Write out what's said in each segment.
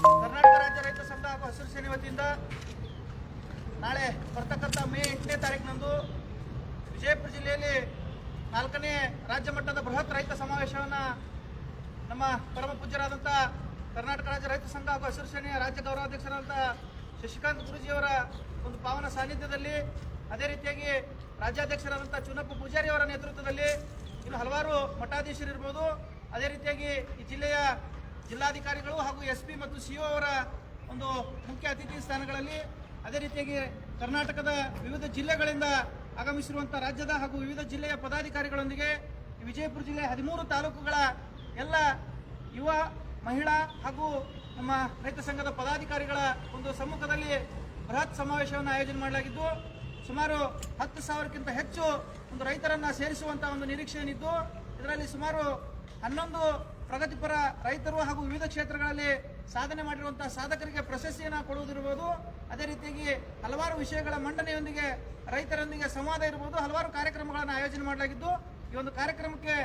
ಕರ್ನಾಟಕ ರಾಜ್ಯ ರೈತ ಸಂಘ ಹಾಗೂ ಹಸಿರು ಸೇನೆ ವತಿಯಿಂದ ನಾಳೆ ಬರ್ತಕ್ಕಂಥ ಮೇ 8ನೇ ತಾರೀಕಿನಂದು ವಿಜಯಪುರ ಜಿಲ್ಲೆಯಲ್ಲಿ 4ನೇ ರಾಜ್ಯ ಮಟ್ಟದ ಬೃಹತ್ ರೈತ ಸಮಾವೇಶವನ್ನು ನಮ್ಮ ಪರಮ ಪೂಜ್ಯರಾದಂಥ ಕರ್ನಾಟಕ ರಾಜ್ಯ ರೈತ ಸಂಘ ಹಾಗೂ ಹಸಿರು ಸೇನೆಯ ರಾಜ್ಯ ಗೌರವಾಧ್ಯಕ್ಷರಾದಂಥ ಶಶಿಕಾಂತ್ ಗುರೂಜಿಯವರ ಒಂದು ಪಾವನ ಸಾನ್ನಿಧ್ಯದಲ್ಲಿ, ಅದೇ ರೀತಿಯಾಗಿ ರಾಜ್ಯಾಧ್ಯಕ್ಷರಾದಂಥ ಚುನಪ್ಪ ಪೂಜಾರಿ ಅವರ ನೇತೃತ್ವದಲ್ಲಿ ಇನ್ನು ಹಲವಾರು ಮಠಾಧೀಶರಿರ್ಬೋದು, ಅದೇ ರೀತಿಯಾಗಿ ಈ ಜಿಲ್ಲೆಯ ಜಿಲ್ಲಾಧಿಕಾರಿಗಳು ಹಾಗೂ SP ಮತ್ತು CO ಅವರ ಒಂದು ಮುಖ್ಯ ಅತಿಥಿ ಸ್ಥಾನಗಳಲ್ಲಿ, ಅದೇ ರೀತಿಯಾಗಿ ಕರ್ನಾಟಕದ ವಿವಿಧ ಜಿಲ್ಲೆಗಳಿಂದ ಆಗಮಿಸಿರುವಂಥ ರಾಜ್ಯದ ಹಾಗೂ ವಿವಿಧ ಜಿಲ್ಲೆಯ ಪದಾಧಿಕಾರಿಗಳೊಂದಿಗೆ ವಿಜಯಪುರ ಜಿಲ್ಲೆಯ 13 ತಾಲೂಕುಗಳ ಎಲ್ಲ ಯುವ, ಮಹಿಳಾ ಹಾಗೂ ನಮ್ಮ ರೈತ ಸಂಘದ ಪದಾಧಿಕಾರಿಗಳ ಒಂದು ಸಮ್ಮುಖದಲ್ಲಿ ಬೃಹತ್ ಸಮಾವೇಶವನ್ನು ಆಯೋಜನೆ ಮಾಡಲಾಗಿದ್ದು, ಸುಮಾರು 10,000ಕ್ಕಿಂತ ಹೆಚ್ಚು ಒಂದು ರೈತರನ್ನು ಸೇರಿಸುವಂಥ ಒಂದು ನಿರೀಕ್ಷೆ ಏನಿದ್ದು, ಇದರಲ್ಲಿ ಸುಮಾರು 11 ಪ್ರಗತಿಪರ ರೈತರು ಹಾಗೂ ವಿವಿಧ ಕ್ಷೇತ್ರಗಳಲ್ಲಿ ಸಾಧನೆ ಮಾಡಿರುವಂತಹ ಸಾಧಕರಿಗೆ ಪ್ರಶಸ್ತಿಯನ್ನು ಕೊಡುವುದಿರಬಹುದು. ಅದೇ ರೀತಿಯಾಗಿ ಹಲವಾರು ವಿಷಯಗಳ ಮಂಡನೆಯೊಂದಿಗೆ ರೈತರೊಂದಿಗೆ ಸಂವಾದ ಇರಬಹುದು, ಹಲವಾರು ಕಾರ್ಯಕ್ರಮಗಳನ್ನು ಆಯೋಜನೆ ಮಾಡಲಾಗಿದ್ದು, ಈ ಒಂದು ಕಾರ್ಯಕ್ರಮಕ್ಕೆ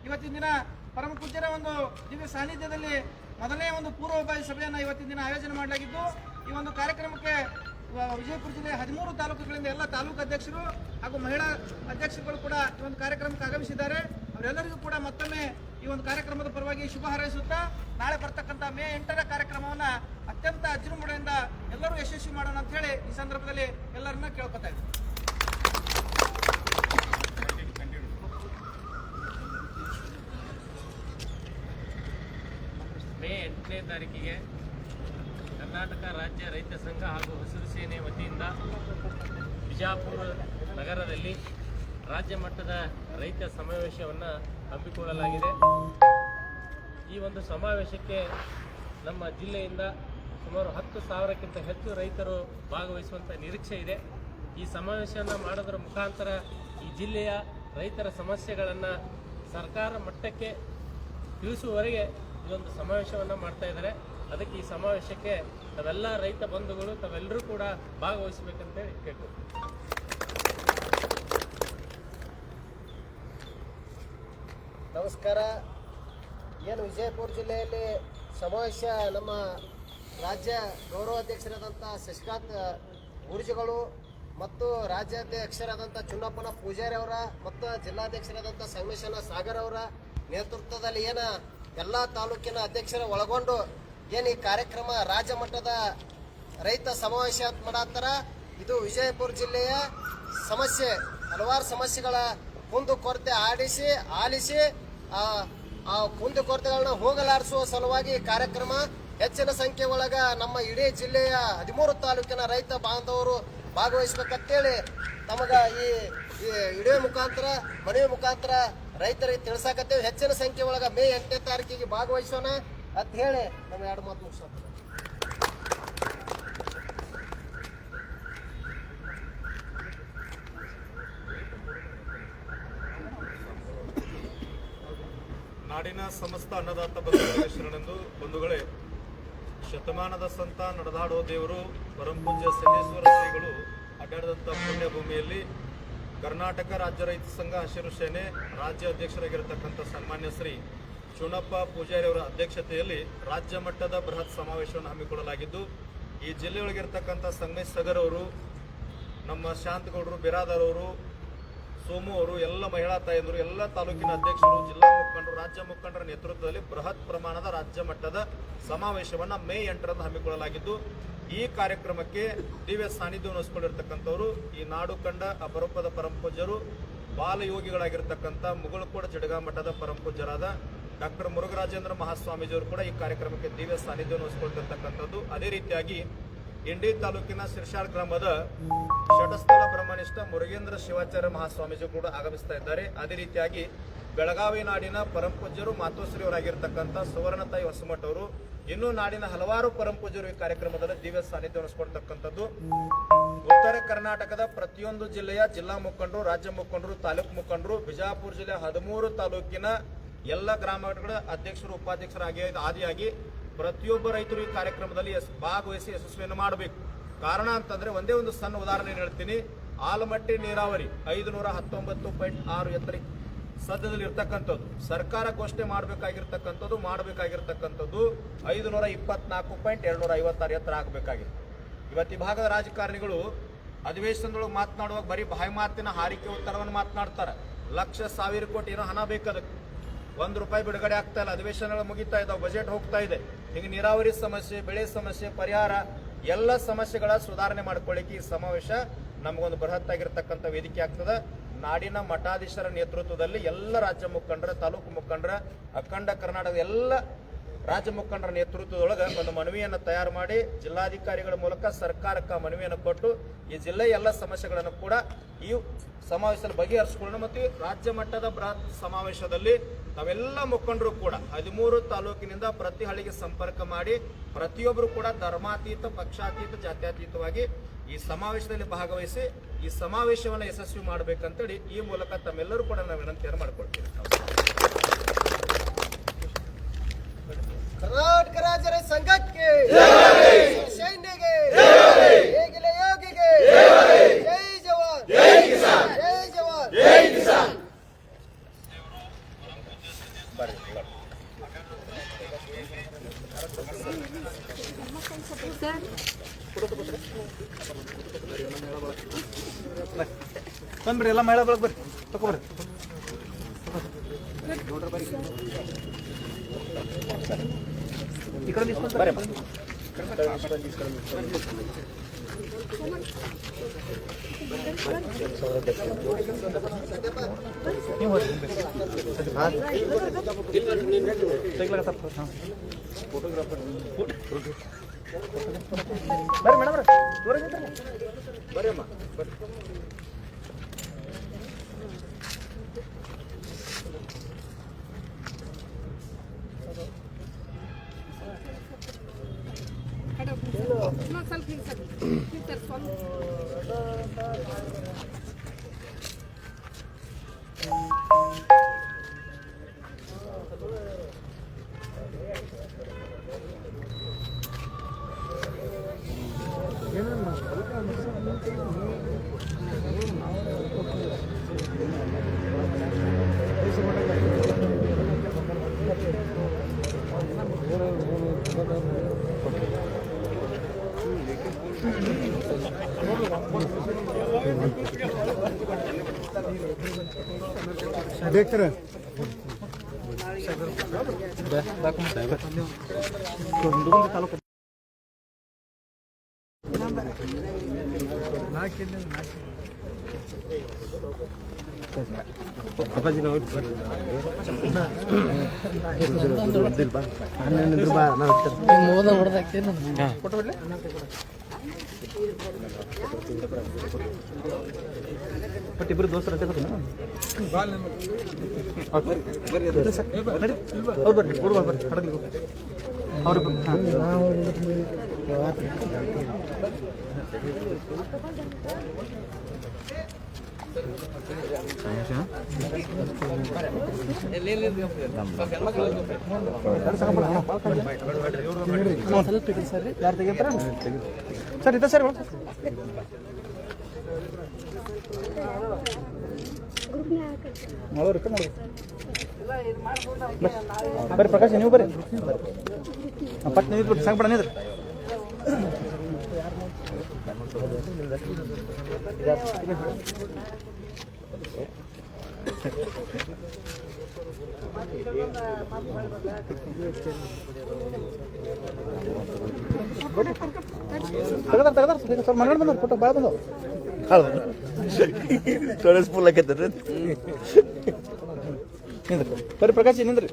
ಇವತ್ತಿನ ದಿನ ಪರಮ ಪೂಜ್ಯರ ಒಂದು ದಿವ್ಯ ಸಾನ್ನಿಧ್ಯದಲ್ಲಿ ಮೊದಲನೇ ಒಂದು ಪೂರ್ವಭಾವಿ ಸಭೆಯನ್ನು ಇವತ್ತಿನ ದಿನ ಆಯೋಜನೆ ಮಾಡಲಾಗಿದ್ದು, ಈ ಒಂದು ಕಾರ್ಯಕ್ರಮಕ್ಕೆ ವಿಜಯಪುರ ಜಿಲ್ಲೆಯ 13 ತಾಲೂಕುಗಳಿಂದ ಎಲ್ಲ ತಾಲೂಕು ಅಧ್ಯಕ್ಷರು ಹಾಗೂ ಮಹಿಳಾ ಅಧ್ಯಕ್ಷರುಗಳು ಕೂಡ ಈ ಒಂದು ಕಾರ್ಯಕ್ರಮಕ್ಕೆ ಆಗಮಿಸಿದ್ದಾರೆ. ಅವರೆಲ್ಲರಿಗೂ ಕೂಡ ಮತ್ತೊಮ್ಮೆ ಈ ಒಂದು ಕಾರ್ಯಕ್ರಮದ ಪರವಾಗಿ ಶುಭ ಹಾರೈಸುತ್ತಾ, ನಾಳೆ ಬರ್ತಕ್ಕಂಥ ಮೇ 8ರ ಕಾರ್ಯಕ್ರಮವನ್ನು ಅತ್ಯಂತ ಅಜ್ಜುರುಮುಡಿಯಿಂದ ಎಲ್ಲರೂ ಯಶಸ್ವಿ ಮಾಡೋಣ ಅಂತ ಹೇಳಿ ಈ ಸಂದರ್ಭದಲ್ಲಿ ಎಲ್ಲರನ್ನ ಕೇಳ್ಕೊತಾ ಇದ್ದೀನಿ. ಮೇ 8ನೇ ತಾರೀಕಿಗೆ ಕರ್ನಾಟಕ ರಾಜ್ಯ ರೈತ ಸಂಘ ಹಾಗೂ ಹಸಿರು ಸೇನೆ ವತಿಯಿಂದ ಬಿಜಾಪುರ ನಗರದಲ್ಲಿ ರಾಜ್ಯ ಮಟ್ಟದ ರೈತ ಸಮಾವೇಶವನ್ನು ಹಮ್ಮಿಕೊಳ್ಳಲಾಗಿದೆ. ಈ ಒಂದು ಸಮಾವೇಶಕ್ಕೆ ನಮ್ಮ ಜಿಲ್ಲೆಯಿಂದ ಸುಮಾರು 10,000ಕ್ಕಿಂತ ಹೆಚ್ಚು ರೈತರು ಭಾಗವಹಿಸುವಂಥ ನಿರೀಕ್ಷೆ ಇದೆ. ಈ ಸಮಾವೇಶವನ್ನು ಮಾಡೋದರ ಮುಖಾಂತರ ಈ ಜಿಲ್ಲೆಯ ರೈತರ ಸಮಸ್ಯೆಗಳನ್ನು ಸರ್ಕಾರ ಮಟ್ಟಕ್ಕೆ ತಿಳಿಸುವವರೆಗೆ ಇದೊಂದು ಸಮಾವೇಶವನ್ನು ಮಾಡ್ತಾ ಇದ್ದಾರೆ. ಅದಕ್ಕೆ ಈ ಸಮಾವೇಶಕ್ಕೆ ತಾವೆಲ್ಲ ರೈತ ಬಂಧುಗಳು ತಾವೆಲ್ಲರೂ ಕೂಡ ಭಾಗವಹಿಸಬೇಕಂತೇಳಿ ಕೇಳ್ಕೊಳ್ತೀವಿ. ನಮಸ್ಕಾರ. ಏನು ವಿಜಯಪುರ ಜಿಲ್ಲೆಯಲ್ಲಿ ಸಮಾವೇಶ ನಮ್ಮ ರಾಜ್ಯ ಗೌರವಾಧ್ಯಕ್ಷರಾದಂಥ ಶಶಿಕಾಂತ್ ಗುರೂಜಿಗಳು ಮತ್ತು ರಾಜ್ಯಾಧ್ಯಕ್ಷರಾದಂಥ ಚುನ್ನಪ್ಪನ ಪೂಜಾರಿ ಅವರ ಮತ್ತು ಜಿಲ್ಲಾಧ್ಯಕ್ಷರಾದಂಥ ಸಂಗಮೇಶನ ಸಾಗರ್ ಅವರ ನೇತೃತ್ವದಲ್ಲಿ ಎಲ್ಲ ತಾಲೂಕಿನ ಅಧ್ಯಕ್ಷರ ಒಳಗೊಂಡು ಈ ಕಾರ್ಯಕ್ರಮ ರಾಜ್ಯ ಮಟ್ಟದ ರೈತ ಸಮಾವೇಶ ಮಾಡತ್ತಾರ. ಇದು ವಿಜಯಪುರ ಜಿಲ್ಲೆಯ ಸಮಸ್ಯೆ, ಹಲವಾರು ಸಮಸ್ಯೆಗಳ ಕುಂದುಕೊರತೆ ಆಲಿಸಿ ಆ ಕುಂದುಕೊರತೆಗಳನ್ನ ಹೋಗಲಾಡಿಸುವ ಸಲುವಾಗಿ ಕಾರ್ಯಕ್ರಮ ಹೆಚ್ಚಿನ ಸಂಖ್ಯೆ ಒಳಗ ನಮ್ಮ ಇಡೀ ಜಿಲ್ಲೆಯ 13 ತಾಲೂಕಿನ ರೈತ ಬಾಂಧವರು ಭಾಗವಹಿಸ್ಬೇಕಂತೇಳಿ ತಮಗ ಈ ವಿಡಿಯೋ ಮುಖಾಂತರ ಮನವಿ ಮುಖಾಂತರ ರೈತರಿಗೆ ತಿಳಿಸಾಕತ್ತೇವೆ. ಹೆಚ್ಚಿನ ಸಂಖ್ಯೆ ಒಳಗ ಮೇ 8ನೇ ತಾರೀಕಿಗೆ ಭಾಗವಹಿಸೋಣ ಅಂತ ಹೇಳಿ ನಮ್ಮ 2 ಮಾತು ಮುಗಿಸೋಣ. ನಾಡಿನ ಸಮಸ್ತ ಅನ್ನದಾತ ಬಂಧುಗಳು ಬಂಧುಗಳೇ, ಶತಮಾನದ ಸಂತ ನಡೆದಾಡೋ ದೇವರು ಪರಮಪೂಜ್ಯ ಸಿದ್ದೇಶ್ವರ ಶ್ರೀಗಳು ಅಡ್ಡಾಡಿದಂಥ ಪುಣ್ಯ ಭೂಮಿಯಲ್ಲಿ ಕರ್ನಾಟಕ ರಾಜ್ಯ ರೈತ ಸಂಘ ಹಸಿರು ಸೇನೆ ರಾಜ್ಯ ಅಧ್ಯಕ್ಷರಾಗಿರತಕ್ಕಂಥ ಸನ್ಮಾನ್ಯ ಶ್ರೀ ಚುನಪ್ಪ ಪೂಜಾರಿ ಅವರ ಅಧ್ಯಕ್ಷತೆಯಲ್ಲಿ ರಾಜ್ಯ ಮಟ್ಟದ ಬೃಹತ್ ಸಮಾವೇಶವನ್ನು ಹಮ್ಮಿಕೊಳ್ಳಲಾಗಿದ್ದು, ಈ ಜಿಲ್ಲೆಯೊಳಗಿರ್ತಕ್ಕಂಥ ಸಂಗಮೇಶ್ ಸಗರ್ ಅವರು, ನಮ್ಮ ಶಾಂತಗೌಡರು, ಬಿರಾದರ್ ಅವರು, ಸೋಮು ಅವರು, ಎಲ್ಲ ಮಹಿಳಾ ತಾಯಂದರು, ಎಲ್ಲ ತಾಲೂಕಿನ ಅಧ್ಯಕ್ಷರು, ಜಿಲ್ಲಾ ಮುಖಂಡರು, ರಾಜ್ಯ ಮುಖಂಡರ ನೇತೃತ್ವದಲ್ಲಿ ಬೃಹತ್ ಪ್ರಮಾಣದ ರಾಜ್ಯ ಮಟ್ಟದ ಸಮಾವೇಶವನ್ನು ಮೇ 8ರಂದು ಹಮ್ಮಿಕೊಳ್ಳಲಾಗಿದ್ದು, ಈ ಕಾರ್ಯಕ್ರಮಕ್ಕೆ ದಿವ್ಯ ಸಾನ್ನಿಧ್ಯವನ್ನು ವಹಿಸಿಕೊಂಡಿರ್ತಕ್ಕಂಥವರು ಈ ನಾಡು ಕಂಡ ಅಪರೂಪದ ಪರಮಪೂಜ್ಯರು, ಬಾಲಯೋಗಿಗಳಾಗಿರ್ತಕ್ಕಂಥ ಮುಗಳಕೋಡ ಜಡಗಾ ಮಠದ ಪರಮಪೂಜ್ಯರಾದ ಡಾಕ್ಟರ್ ಮುರುಘರಾಜೇಂದ್ರ ಮಹಾಸ್ವಾಮೀಜಿಯವರು ಕೂಡ ಈ ಕಾರ್ಯಕ್ರಮಕ್ಕೆ ದಿವ್ಯ ಸಾನ್ನಿಧ್ಯವನ್ನು ವಹಿಸಿಕೊಂಡಿರ್ತಕ್ಕಂಥದ್ದು. ಅದೇ ರೀತಿಯಾಗಿ ಇಂಡಿ ತಾಲೂಕಿನ ಶಿರ್ಷಾಳ್ ಗ್ರಾಮದ ಷಟಸ್ಥಳ ಬ್ರಹ್ಮನಿಷ್ಠ ಮುರುಗೇಂದ್ರ ಶಿವಾಚಾರ್ಯ ಮಹಾಸ್ವಾಮೀಜಿ ಕೂಡ ಆಗಮಿಸ್ತಾ ಇದ್ದಾರೆ. ಅದೇ ರೀತಿಯಾಗಿ ಬೆಳಗಾವಿ ನಾಡಿನ ಪರಮಪೂಜ್ಯರು ಮಾತೋಶ್ರೀಯವರಾಗಿರ್ತಕ್ಕಂಥ ಸುವರ್ಣತಾಯಿ ಹೊಸಮಠ ಅವರು, ಇನ್ನೂ ನಾಡಿನ ಹಲವಾರು ಪರಮಪೂಜ್ಯರು ಈ ಕಾರ್ಯಕ್ರಮದಲ್ಲಿ ದಿವ್ಯ ಸಾನ್ನಿಧ್ಯ ವಹಿಸಿಕೊಳ್ತಕ್ಕಂಥದ್ದು. ಉತ್ತರ ಕರ್ನಾಟಕದ ಪ್ರತಿಯೊಂದು ಜಿಲ್ಲೆಯ ಜಿಲ್ಲಾ ಮುಖಂಡರು, ರಾಜ್ಯ ಮುಖಂಡರು, ತಾಲೂಕು ಮುಖಂಡರು, ಬಿಜಾಪುರ ಜಿಲ್ಲೆಯ 13 ತಾಲೂಕಿನ ಎಲ್ಲ ಗ್ರಾಮಗಳ ಅಧ್ಯಕ್ಷರು, ಉಪಾಧ್ಯಕ್ಷರಾಗಿ ಆದಿಯಾಗಿ ಪ್ರತಿಯೊಬ್ಬ ರೈತರು ಈ ಕಾರ್ಯಕ್ರಮದಲ್ಲಿ ಭಾಗವಹಿಸಿ ಯಶಸ್ವಿಯನ್ನು ಮಾಡಬೇಕು. ಕಾರಣ ಅಂತಂದ್ರೆ ಒಂದೇ ಒಂದು ಸಣ್ಣ ಉದಾಹರಣೆ ಹೇಳ್ತೀನಿ. ಆಲಮಟ್ಟಿ ನೀರಾವರಿ 519.6 ಎತ್ತರಕ್ಕೆ ಸದ್ಯದಲ್ಲಿ ಇರ್ತಕ್ಕಂಥದ್ದು ಸರ್ಕಾರ ಘೋಷಣೆ ಮಾಡಬೇಕಾಗಿರ್ತಕ್ಕಂಥದ್ದು 524.256 ಎತ್ತರ ಆಗಬೇಕಾಗಿತ್ತು. ಇವತ್ತು ಈ ಭಾಗದ ರಾಜಕಾರಣಿಗಳು ಅಧಿವೇಶನದೊಳಗೆ ಮಾತನಾಡುವಾಗ ಬರೀ ಬಾಯಿ ಮಾತಿನ ಹಾರಿಕೆ ಉತ್ತರವನ್ನು ಮಾತನಾಡ್ತಾರೆ. ಲಕ್ಷ ಸಾವಿರ ಕೋಟಿ ಏನೋ ಹಣ ಬೇಕಾದಕ್ಕೆ ₹1 ಬಿಡುಗಡೆ ಆಗ್ತಾ ಇಲ್ಲ. ಅಧಿವೇಶನಗಳು ಮುಗಿತಾ ಇದ್ದಾವೆ, ಬಜೆಟ್ ಹೋಗ್ತಾ ಇದೆ. ಹಿಂಗೆ ನೀರಾವರಿ ಸಮಸ್ಯೆ, ಬೆಳೆ ಸಮಸ್ಯೆ, ಪರಿಹಾರ ಎಲ್ಲ ಸಮಸ್ಯೆಗಳ ಸುಧಾರಣೆ ಮಾಡ್ಕೊಳ್ಳಿಕ್ಕೆ ಈ ಸಮಾವೇಶ ನಮಗೊಂದು ಬೃಹತ್ ಆಗಿರ್ತಕ್ಕಂಥ ವೇದಿಕೆ ಆಗ್ತದೆ. ನಾಡಿನ ಮಠಾಧೀಶರ ನೇತೃತ್ವದಲ್ಲಿ ಎಲ್ಲ ರಾಜ್ಯ ಮುಖಂಡರ, ತಾಲೂಕು ಮುಖಂಡರ, ಅಖಂಡ ಕರ್ನಾಟಕದ ಎಲ್ಲ ರಾಜ್ಯ ಮುಖಂಡರ ನೇತೃತ್ವದೊಳಗೆ ಒಂದು ಮನವಿಯನ್ನು ತಯಾರು ಮಾಡಿ ಜಿಲ್ಲಾಧಿಕಾರಿಗಳ ಮೂಲಕ ಸರ್ಕಾರಕ್ಕೆ ಮನವಿಯನ್ನು ಕೊಟ್ಟು ಈ ಜಿಲ್ಲೆಯ ಎಲ್ಲ ಸಮಸ್ಯೆಗಳನ್ನು ಕೂಡ ಈ ಸಮಾವೇಶದಲ್ಲಿ ಬಗೆಹರಿಸಿಕೊಳ್ಳೋಣ. ಮತ್ತು ರಾಜ್ಯ ಮಟ್ಟದ ಬೃಹತ್ ಸಮಾವೇಶದಲ್ಲಿ ನಾವೆಲ್ಲ ಮುಖಂಡರು ಕೂಡ 13 ತಾಲೂಕಿನಿಂದ ಪ್ರತಿ ಹಳ್ಳಿಗೆ ಸಂಪರ್ಕ ಮಾಡಿ ಪ್ರತಿಯೊಬ್ಬರು ಕೂಡ ಧರ್ಮಾತೀತ, ಪಕ್ಷಾತೀತ, ಜಾತ್ಯತೀತವಾಗಿ ಈ ಸಮಾವೇಶದಲ್ಲಿ ಭಾಗವಹಿಸಿ ಈ ಸಮಾವೇಶವನ್ನು ಯಶಸ್ವಿ ಮಾಡಬೇಕಂತೇಳಿ ಈ ಮೂಲಕ ತಮ್ಮೆಲ್ಲರೂ ಕೂಡ ನಾವು ವಿನಂತಿಯನ್ನು ಮಾಡಿಕೊಳ್ತೀವಿ. ಕರ್ನಾಟಕ ರಾಜ್ಯ ಸಂಘಕ್ಕೆ ಸೈನ್ಯಗೆ ಹೇಗಿಲೆ ಯೋಗಿಗೆ ಜೈ ಜವಾನ್ ಜೈ ಕಿಸಾನ್ ಜೈ ಜವಾನ್ ಜೈ ಕಿಸಾನ್. ಬಂದ್ಬಿಡಿ, ಎಲ್ಲ ಮಹಿಳಾ ಬಳಗ ಬರ್ರಿ, ತಗೋಬರ್ರಿ. ಈ ಕಡೆ ಬರ್ರಿ. ಬರ್ರಿ ಮೇಡಮ್ ಬರ್ರಿ ಅಮ್ಮ ಬರ್ರಿ. देखते ಬಟ್ ಇಬ್ಬರು ದೋಸ್ತರು ಅಂತ ಅವ್ರು ಬರ್ರಿ ಹುಡುಗ ಬರ್ರಿ ಹಡಗ್ಲಿ ಅವ್ರು ಯಾರು ತೆಗಿತಾರ ಸರ್ ಇದ ಸರ್ ಬರ್ರಿ ಪ್ರಕಾಶ್ ನೀವು ಬರ್ರಿ ಪಟ್ ನೀವು ಬಿಟ್ಟು ಸಂಗಪಡ ನಿಂದ್ರಿ ತೆಗದಾರ ಸರ್ ಮನಗಡೆ ಬಂದವ್ರು ಫೋಟೋ ಭಾಳ ಬಂದವು ಟೊರೆಸ್ ಫುಲ್ ಆಕೈತೆ ನಿಂದ್ರಿ ಬರ್ರಿ ಪ್ರಕಾಶ್ ನಿಂದ್ರಿ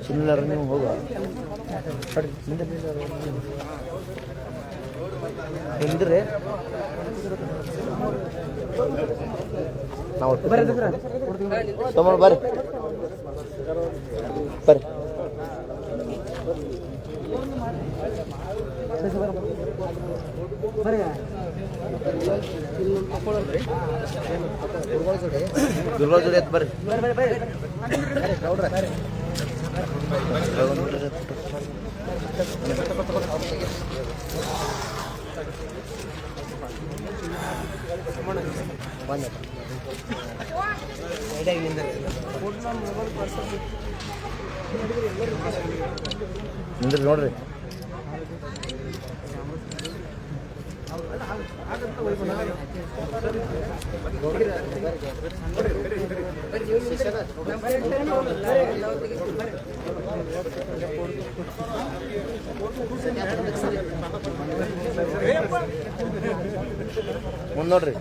ಸುಮ್ಮನೆ ನೀವು ಹೋಗುವ ಹಿಂದ್ರಿ ನಾವು ತಗೊಂಡು ಬರ್ರಿ ಬರ್ರಿ ದುರ್ಬಲ ಜೋಡಿ ಎತ್ ಬರ್ರಿ ನಿಂದ್ರಿ ನೋಡ್ರಿ ಮುಂದೆ ನೋಡ್ರಿ